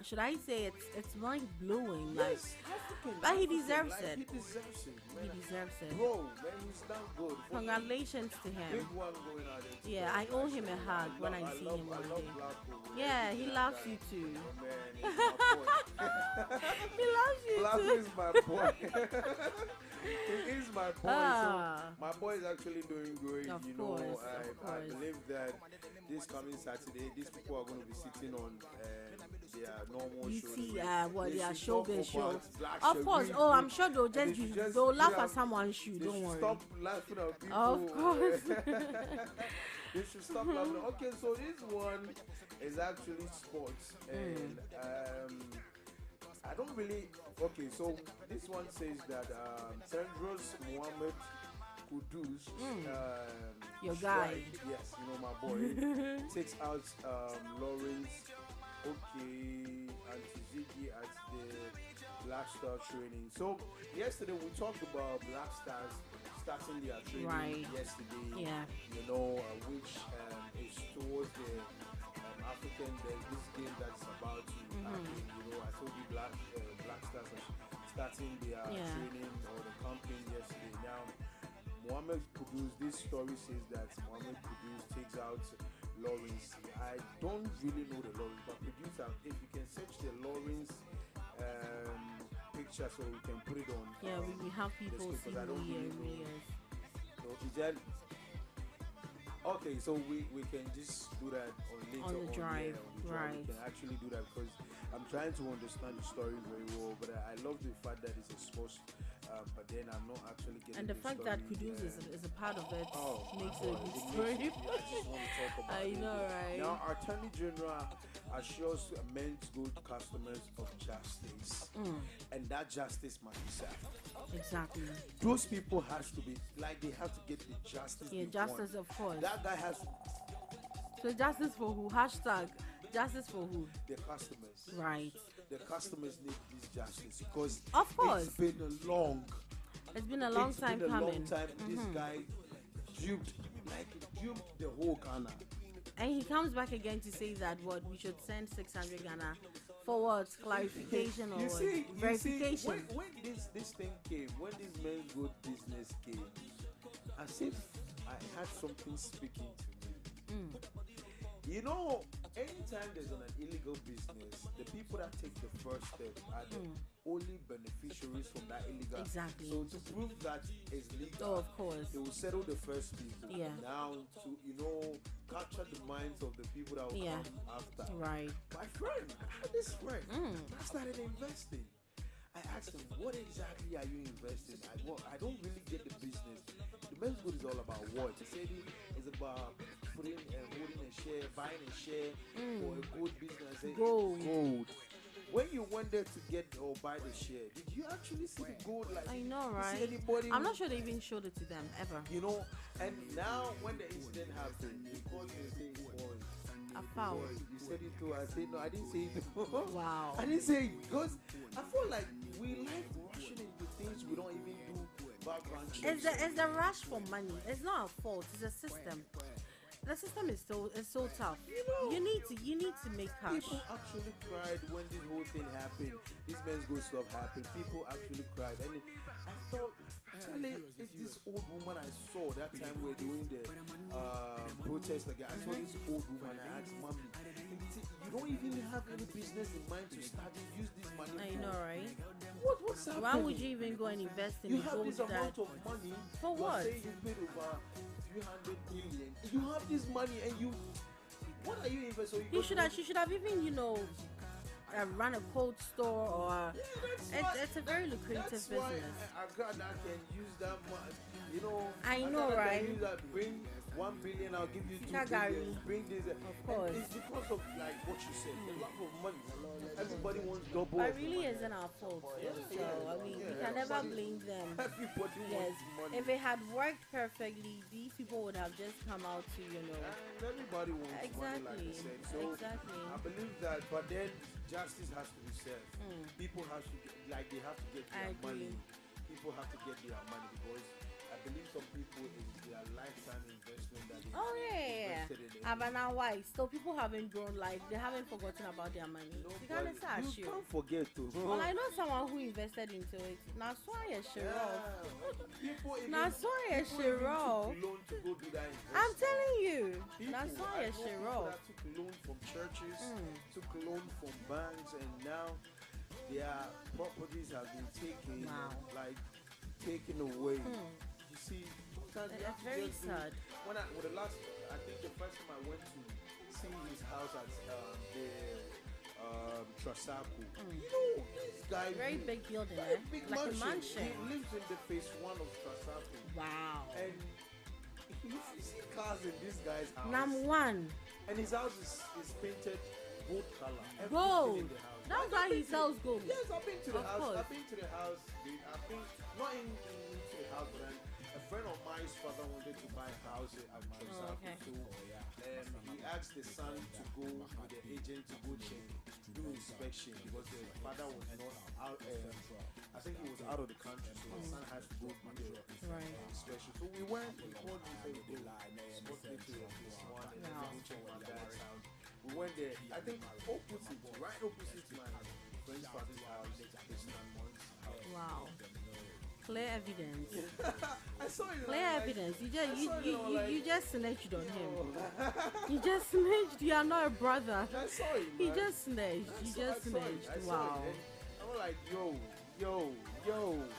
Speaker 6: Should I say it's mind blowing? Like,
Speaker 10: Yes, African,
Speaker 6: but he deserves
Speaker 10: like,
Speaker 6: it.
Speaker 10: He deserves it, man.
Speaker 6: He deserves it.
Speaker 10: Bro, man, he's done good.
Speaker 6: Congratulations to
Speaker 10: Big
Speaker 6: him.
Speaker 10: one going out there.
Speaker 6: Yeah, I owe him a hug when I see him one day. Yeah, he loves you too.
Speaker 10: Oh, man, he's my boy.
Speaker 6: He loves you
Speaker 10: Black
Speaker 6: too.
Speaker 10: is my boy. He is my boy. So my boy is actually doing great.
Speaker 6: Of
Speaker 10: you
Speaker 6: course,
Speaker 10: know,
Speaker 6: of
Speaker 10: I
Speaker 6: course.
Speaker 10: believe that this coming Saturday, these people are going to be sitting on their normal
Speaker 6: You
Speaker 10: shows.
Speaker 6: see, what
Speaker 10: They
Speaker 6: their
Speaker 10: should talk
Speaker 6: showbiz show.
Speaker 10: about Black
Speaker 6: Of course.
Speaker 10: Sherif.
Speaker 6: Oh, I'm sure they'll
Speaker 10: They
Speaker 6: just
Speaker 10: should
Speaker 6: be,
Speaker 10: just
Speaker 6: they'll
Speaker 10: do
Speaker 6: laugh
Speaker 10: that.
Speaker 6: at someone's shoe.
Speaker 10: They
Speaker 6: Don't
Speaker 10: should
Speaker 6: worry.
Speaker 10: stop laughing at people.
Speaker 6: Of course.
Speaker 10: They should stop laughing. Okay, so this one is actually sports, and I don't really. Okay, so this one says that Tendros Mohamed Kudus,
Speaker 6: Your guy.
Speaker 10: yes, you know my boy, takes out Lawrence, and Tizigi at the Black Star training. So yesterday we talked about Black Stars starting their training yesterday.
Speaker 6: Yeah.
Speaker 10: You know, which is towards the African. There's this game that's about to happen. You know, I told you Black Stars are starting their training or the campaign yesterday. Now, Mohamed Kudus, this story says that Mohamed Kudus takes out Lawrence. I don't really know the Lawrence, but producer, if you can search the Lawrence picture so we can put it on.
Speaker 6: Yeah, we have people
Speaker 10: the
Speaker 6: see
Speaker 10: screen, 'cause I don't
Speaker 6: who he
Speaker 10: really
Speaker 6: really
Speaker 10: know.
Speaker 6: is.
Speaker 10: So is that okay? So we can just do that later
Speaker 6: On the drive,
Speaker 10: on the
Speaker 6: right.
Speaker 10: We can actually do that because I'm trying to understand the story very well. But I love the fact that it's a sports, but then I'm not actually getting.
Speaker 6: And the fact
Speaker 10: story,
Speaker 6: that Kudus is a part of it makes it a good
Speaker 10: it
Speaker 6: story.
Speaker 10: makes- I just want to talk about
Speaker 6: I
Speaker 10: it.
Speaker 6: know, right?
Speaker 10: Now, our Attorney General assures men's good customers of justice, and that justice must be served.
Speaker 6: Exactly.
Speaker 10: Those people has to be like they have to get the justice.
Speaker 6: Yeah,
Speaker 10: they
Speaker 6: justice,
Speaker 10: want.
Speaker 6: of course.
Speaker 10: That guy has
Speaker 6: So justice for who? Hashtag justice for who?
Speaker 10: the customers.
Speaker 6: Right.
Speaker 10: The customers need this justice because
Speaker 6: Of course.
Speaker 10: it's been a long.
Speaker 6: It's been a long time
Speaker 10: Been a
Speaker 6: coming.
Speaker 10: long time. This guy duped the whole Ghana.
Speaker 6: And he comes back again to say that what we should send 600 Ghana for what? Clarification or
Speaker 10: You
Speaker 6: what?
Speaker 10: see,
Speaker 6: Verification.
Speaker 10: when this thing came, when this men's good business came, as if I had something speaking to me. You know, anytime there's an illegal business, the people that take the first step are the only beneficiaries from that illegal.
Speaker 6: Exactly.
Speaker 10: So to prove that it's legal,
Speaker 6: Oh, of course.
Speaker 10: they will settle the first people.
Speaker 6: Yeah.
Speaker 10: Now to capture the minds of the people that will
Speaker 6: Yeah.
Speaker 10: come after.
Speaker 6: Right.
Speaker 10: My friend, I had this friend. I started investing. I asked him, what exactly are you investing? I don't really get the business. The men's good is all about what? He said it's about putting holding a share, buying a share for a gold business.
Speaker 6: Gold.
Speaker 10: When you went there to get or buy the share, did you actually see the gold? Like,
Speaker 6: I know,
Speaker 10: you
Speaker 6: right?
Speaker 10: see anybody
Speaker 6: I'm not sure they even showed it to them ever.
Speaker 10: You know, and now when the incident happened, you called me and say, boy,
Speaker 6: I found.
Speaker 10: you said it too. I said no, I didn't say it.
Speaker 6: Wow.
Speaker 10: I didn't say it because I feel like we like rushing into things we don't even do background checks.
Speaker 6: It's the rush for money. It's not our fault. It's a system. The system is so tough. You need to make cash.
Speaker 10: People actually cried when this whole thing happened. This men's go stuff happened. People actually cried, and I thought, Charlie, it's this old woman I saw that time we were doing the protest again. I saw this old woman. I asked, "Mommy, you don't even have any business in mind to start to use this money."
Speaker 6: I know, right?
Speaker 10: What's happening?
Speaker 6: Why would you even go and invest in
Speaker 10: You
Speaker 6: gold?
Speaker 10: have this amount of money
Speaker 6: For what?
Speaker 10: Say you paid over 300 million. You have this money and you. What are you investing?
Speaker 6: She should have even run a cold store or it's a very lucrative
Speaker 10: that's
Speaker 6: business.
Speaker 10: Why I can use that money. You know.
Speaker 6: I know, right?
Speaker 10: Can use that. Bring 1 billion. I'll give you 2
Speaker 6: Kagari.
Speaker 10: billion. Bring this.
Speaker 6: Of course.
Speaker 10: And it's because of like what you said. The lack of money. Everybody wants double.
Speaker 6: But really isn't our fault. So I mean, we can never blame them.
Speaker 10: Everybody wants money.
Speaker 6: If it had worked perfectly, these people would have just come out to
Speaker 10: And everybody wants money, like I said. So I believe that. But then justice has to be served. People have to they have to get their money. People have to get their money because I believe some people in their lifetime investment that they invested in it.
Speaker 6: But now why? So people haven't grown like they haven't forgotten about their money. You can't
Speaker 10: You can't forget to.
Speaker 6: Well, I know someone who invested into it. Now so I
Speaker 10: People even
Speaker 6: now so I
Speaker 10: took loan to go do that investment.
Speaker 6: I'm telling you.
Speaker 10: People,
Speaker 6: Now so
Speaker 10: I
Speaker 6: I
Speaker 10: know people that took loan from churches, took loan from banks, and now their properties have been taken, taken away. You see,
Speaker 6: that's very sad.
Speaker 10: I think the first time I went to see his house at the Trasaco. You know, this guy
Speaker 6: Very big building,
Speaker 10: big
Speaker 6: like a mansion.
Speaker 10: He lives in the phase 1 of Trasaco.
Speaker 6: Wow.
Speaker 10: And you see cars in this guy's house.
Speaker 6: Number one.
Speaker 10: And his house is painted gold color.
Speaker 6: Gold.
Speaker 10: In the house.
Speaker 6: That's why he sells gold.
Speaker 10: Yes, I've been to the house.
Speaker 6: Course.
Speaker 10: I've been to the house. I've been not into the house, but a friend of mine's father wanted to buy a house at Trasaco.
Speaker 6: Okay.
Speaker 10: So he asked the son to go with the agent to go check, do inspection because the father was not out. I think he was out of the country, so the son has to go do the inspection. So we went. We called him and said, "Go to this one and then go check my dad's house." We went there. I think right opposite my friend's father's house. It's 9 months.
Speaker 6: Wow. Clear evidence.
Speaker 10: I saw you.
Speaker 6: Clear evidence. You just snitched on him. You just snitched. You are not a brother.
Speaker 10: I saw you.
Speaker 6: You just snitched. You just snitched. Wow.
Speaker 10: I was like, yo.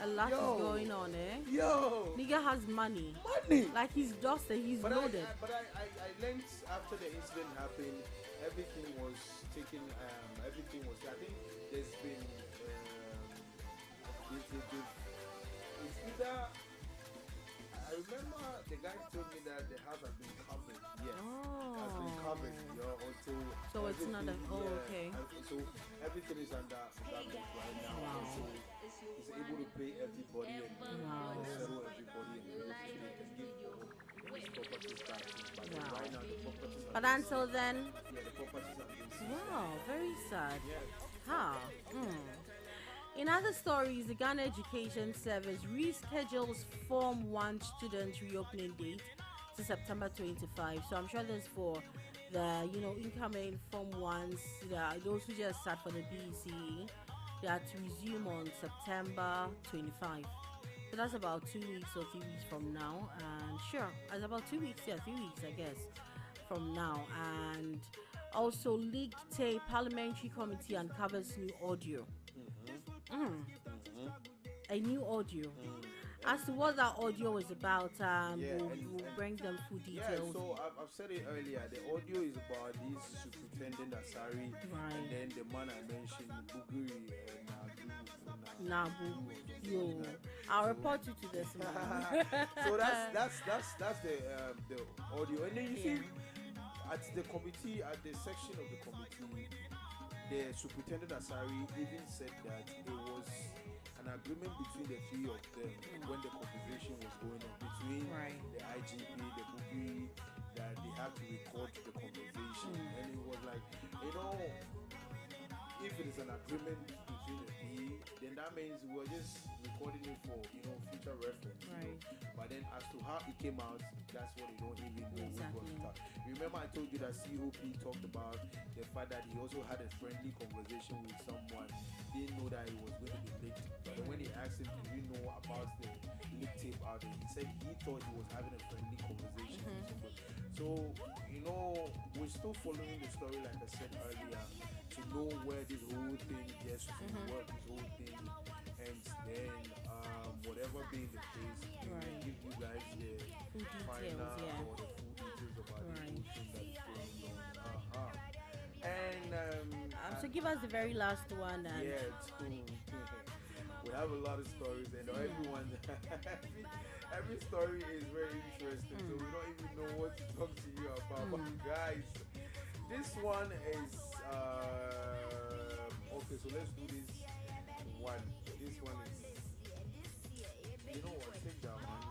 Speaker 6: A lot is going on, eh?
Speaker 10: Yo.
Speaker 6: Nigga has money. Like he's dusted. He's loaded.
Speaker 10: I learned after the incident happened, everything was taken. Everything was. I think there's been. It's either. I remember the guy told me that the house has been covered. Yes. Has been covered. Until.
Speaker 6: So it's not a. Okay.
Speaker 10: So everything is under right now.
Speaker 6: Wow.
Speaker 10: So he's able to pay everybody and settle everybody and give his properties back. But right now the properties are.
Speaker 6: But until then.
Speaker 10: Yeah, the properties are being sold.
Speaker 6: Wow, very sad.
Speaker 10: Yeah.
Speaker 6: In other stories, the Ghana Education Service reschedules Form 1 student reopening date to September 25. So I'm sure that's for the incoming Form 1s, those who just sat for the BECE. They are to resume on September 25. So that's about 2 weeks or 3 weeks from now. And sure, it's about 2 weeks, 3 weeks, I guess, from now. And also, League Tay Parliamentary Committee uncovers new audio. A new audio. As to what that audio is about,
Speaker 10: Yeah,
Speaker 6: we'll bring them full
Speaker 10: Yeah,
Speaker 6: details.
Speaker 10: so I've said it earlier. The audio is about this superintendent Asari, and then the man I mentioned, Buguri, and
Speaker 6: Nabu, yo, I'll report you to this man.
Speaker 10: So that's the audio, and then you see at the committee, at the section of the committee, the superintendent Asari even said that it was an agreement between the three of them when the conversation was going on between the IGP, the Buguri, that they have to record the conversation, and it was like, you know, if it is an agreement between the three, then that means we're just recording it for, you know, future reference. You know? But then as to how it came out, that's what they don't even know what was talked. Remember I told you that COP talked about the fact that he also had a friendly conversation with someone. Didn't know that it was going to be leaked. But then when he asked him, did you know about the leak tape out there, he said he thought he was having a friendly conversation with somebody. So, you know, we're still following the story like I said earlier, to know where this whole thing gets to, what this whole thing ends. Then whatever being the case, we will give you guys the final or the full details about the whole thing that's going on. And
Speaker 6: so give us the very last one. And
Speaker 10: yeah, it's cool. We have a lot of stories, and everyone, every story is very interesting. So we don't even know what to talk to you about. But guys, this one is okay. So let's do this one. This one is, you know what? Take that one.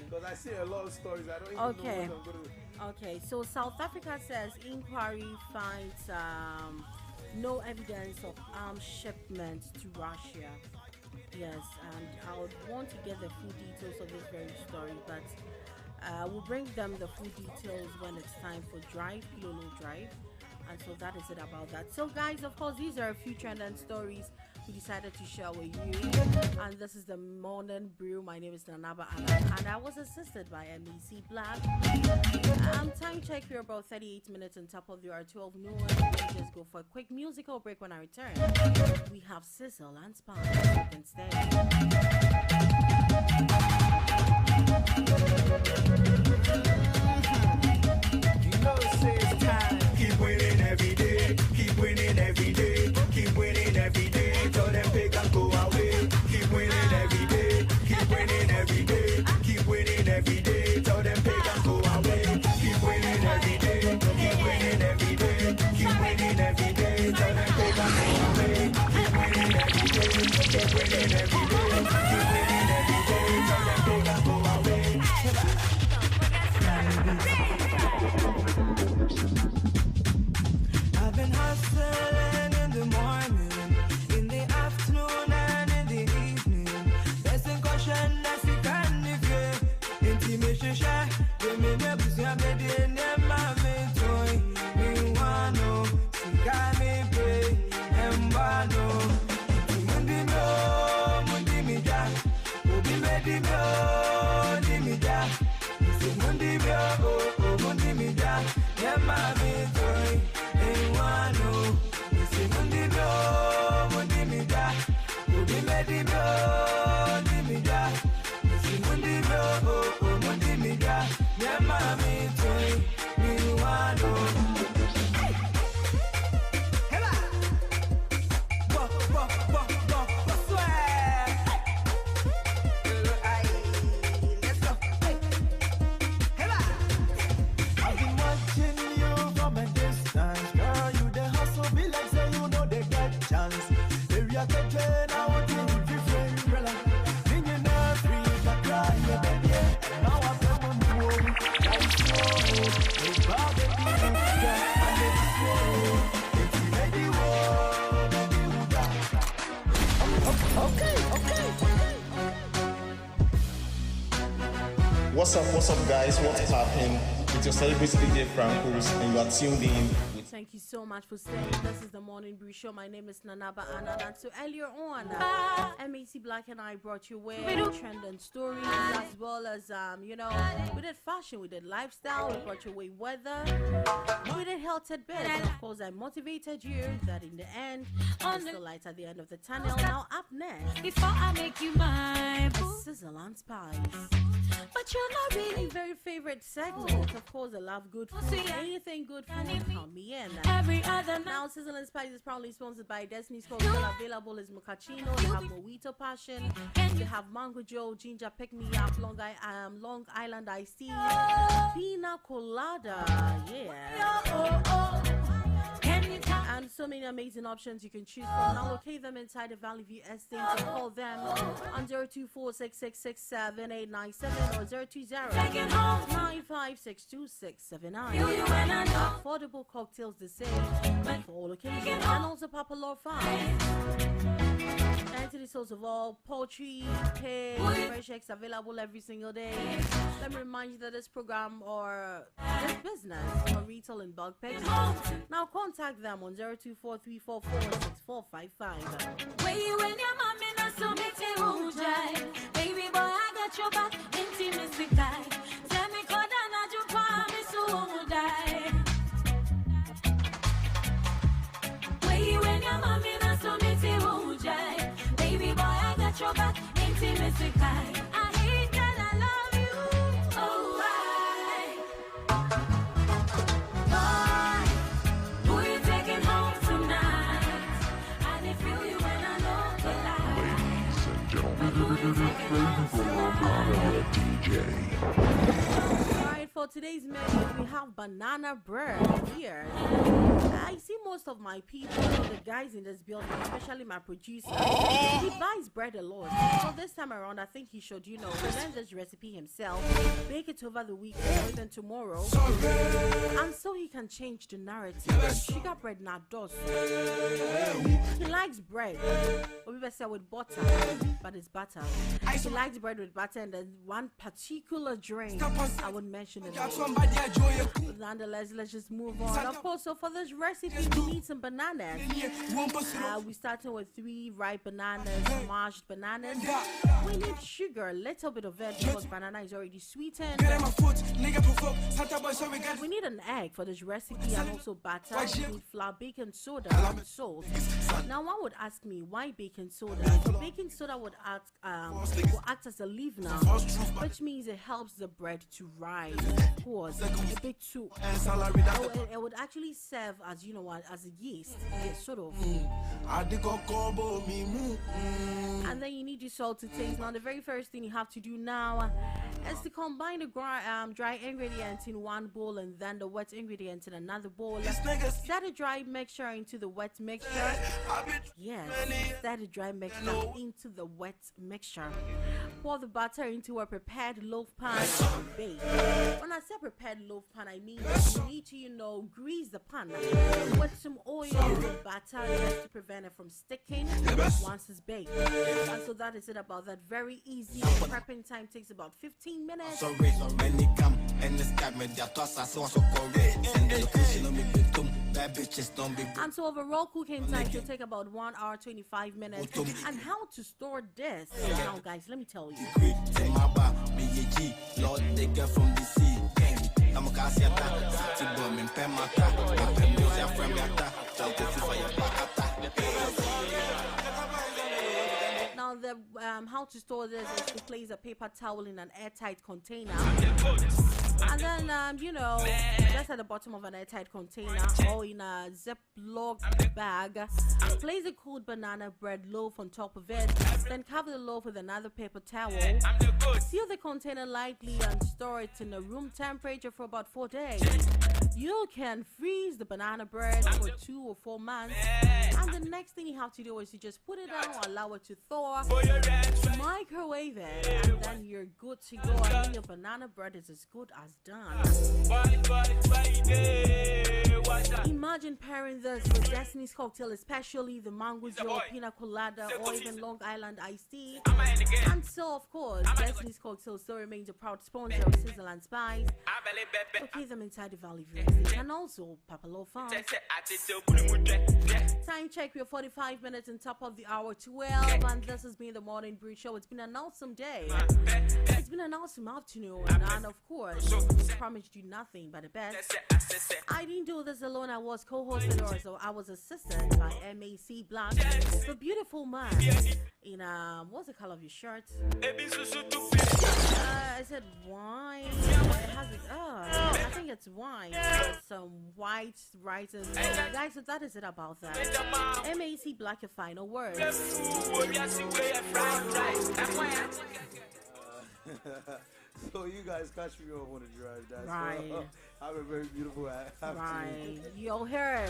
Speaker 10: Because I see a lot of stories. I don't even know what I'm going to.
Speaker 6: Okay, so South Africa says inquiry finds no evidence of arms shipments to Russia. Yes, and I would want to get the full details of this very story, but we'll bring them the full details when it's time for Drive, Pilolo Drive. And so that is it about that. So guys, of course, these are a few trending stories we decided to share with you. And this is the Morning Brew. My name is Nanaba Alan, and I was assisted by MEC Black. Time check, we're about 38 minutes on top of the hour, 12 noon. We'll just go for a quick musical break. When I return, we have Sizzle and Spawn. You can stay.
Speaker 8: You know it's time. Keep winning every day. Keep winning every day. Keep winning every day. Tell them they can go away. Keep winning every day. Keep winning every day. Keep winning every day. Tell them they can go away. Keep winning every day. Keep winning every day. Keep winning every day. Tell them they can go away. Keep winning every day. Keep winning every day. Keep winning every day. Tell them they can go away. I've been hustling in the morning, in the afternoon and in the evening. Blessing caution, that's the kind of you. Intimation share, give me the pussy, I'm ready, never me toy. Me wano, sika me pay, embano. Mundi mi ja, obi me di mi ja. Mundi mi oh, mundi mi ja, never me toy. Wano, mundi mi ja, obi me di mi ja. Mundi mi ja, never me toy. Me wano.
Speaker 11: What's up guys, what's happening? It's your celebrity DJ Francos and you are tuned in with
Speaker 6: Thank you so much for staying. This is the Morning Brew Show. My name is Nanaba Anana. So earlier on, MAC Black and I brought you away trend and stories, as well as we did fashion, we did lifestyle, we brought you away weather, we did health tidbits. Of course, I motivated you that in the end, there's the light at the end of the tunnel. Now up next,
Speaker 2: Before I make you mine,
Speaker 6: Sizzle and Spice.
Speaker 2: but you're not really
Speaker 6: My very favorite segment, of course, I love good food. Anything good food, count me in.
Speaker 2: every other night.
Speaker 6: Now, Sizzle and Spice is proudly sponsored by Destiny's Cocktail. Available is Mochaccino, they have Mojito Passion, they have Mango Joe, Ginger Pick Me Up, Long Island Iced Tea, Pina Colada, and so many amazing options you can choose from. Now locate them inside the Valley View Estate and call them on 024-666-7897 or 020-956-2679. Affordable cocktails the same for all occasions, and also popular fine. Anthony source of all poultry, pig, fresh eggs available every single day. Let me remind you that this program or this business or retail in bulk packs. Now contact them on 024-344-6455.
Speaker 2: Where you and your mommy not so baby boy, I got your back. Intimacy guy. Tell me God and you promise who die. Where you and your mommy not so baby boy, I got your back. Intimacy guy. I hate that I love you. Oh, why? Boy, who you taking home tonight? I didn't feel you when I know the lie.
Speaker 6: Alright, for today's menu, we have banana bread here. I see most of my people, the guys in this building, especially my producer, he buys bread a lot. So this time around, I think he should, learn this recipe himself, bake it over the weekend or even tomorrow, and so he can change the narrative. Sugar bread not does. He likes bread, or we say with butter, but it's butter. He likes bread with butter, and there's one particular drink I would mention it. Nonetheless, let's just move on. Of course, so for this recipe, we need some bananas. We started with 3 ripe bananas, mashed bananas. We need sugar, a little bit of it because banana is already sweetened. We need an egg for this recipe and also butter. We need flour, baking soda, and salt. Now, one would ask me why baking soda. So baking soda would act as a leavener, which means it helps the bread to rise. Of course, a bit too. It would actually serve as as a yeast, sort of. And then you need your salt to taste. Now, the very first thing you have to do now is to combine the dry ingredients in one bowl and then the wet ingredients in another bowl. Set the dry mixture into the wet mixture. Yes, set the dry mixture into the wet mixture. Pour the butter into a prepared loaf pan and bake. When I say prepared loaf pan, I mean you need to, grease the pan with some oil and butter just to prevent it from sticking once it's baked. And so that is it about that. Very easy. Prepping time takes about 15 minutes. And so overall cooking time should take about 1 hour 25 minutes. And how to store this? Now, guys, let me tell you. Now, the how to store this is to place a paper towel in an airtight container. And then, just at the bottom of an airtight container or in a Ziploc bag, place a cooled banana bread loaf on top of it. Then cover the loaf with another paper towel. Seal the container lightly and store it in a room temperature for about 4 days. You can freeze the banana bread for 2 or 4 months. And the next thing you have to do is you just put it down, allow it to thaw, microwave it, and then you're good to go. I mean, your banana bread is as good as done. Imagine pairing this with Destiny's Cocktail, especially the Mango Joe, Pina Colada, or even Long Island Iced Tea. And so, of course, Destiny's Cocktail still remains a proud sponsor of Sizzle and Spice. Locate them inside the Valley View and also Papalo Farm. Time check, we're 45 minutes on top of the hour 12, and this has been the Morning Brew Show. It's been an awesome day. It's been an awesome afternoon, and of course, I promised you nothing but the best. I didn't do this alone. I was co-hosted, or so I was assisted by MAC Black, the beautiful man in what's the color of your shirt? I said wine. It has I think it's wine. Some white writing. Guys, so that is it about that. MAC Black, your final words.
Speaker 10: So you guys catch me off on the drive. That's
Speaker 6: right.
Speaker 10: Have a very beautiful afternoon.
Speaker 6: Right. You heard.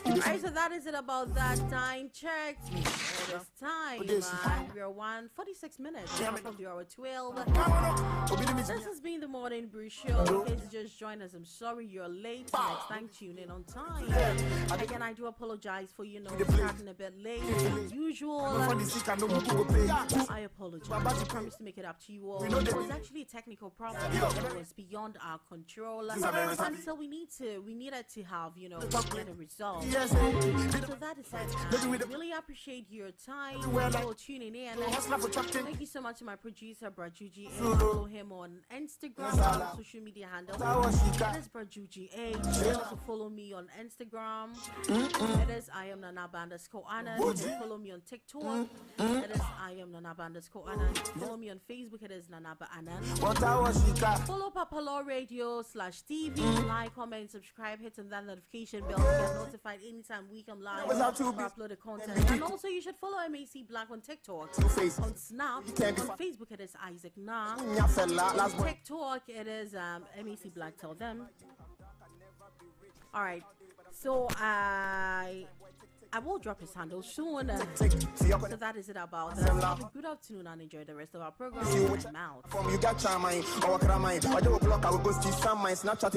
Speaker 6: Alright, so that is it about that. Time checked. It is time. We are 1:46 minutes. Top of the hour 12. This has been the Morning Brew Show. In case you just joined us, I'm sorry you're late. Next time, tune in on time. Again, I do apologize for, starting a bit late as usual. I apologize. I promise to make it up to you all. It was actually a technical problem. It was beyond our control. And so we needed to have, get a result. So that is it. I really appreciate your time for tuning in. Thank you so much to my producer, Brajuji. Follow him on Instagram, on social media handle. It is Brajuji A. Also follow me on Instagram. It is I am Nanaba_Anna. You can follow me on TikTok. It is I am Nanaba_Anna. Follow me on Facebook. It is Nanaba Annan. Follow Papalo Radio/TV. Like, comment, subscribe, hit on that notification bell to get notified anytime we come live or upload the content. And also, you should follow MAC Black on TikTok, on Snap, on Facebook. It is Isaac Na. On TikTok, it is MAC Black. Tell them. All right. So I will drop his handle soon. So that is it about that. Have a good afternoon and enjoy the rest of our program. I'm out.
Speaker 9: From you got charm, I will block, I will go see some my Snapchat,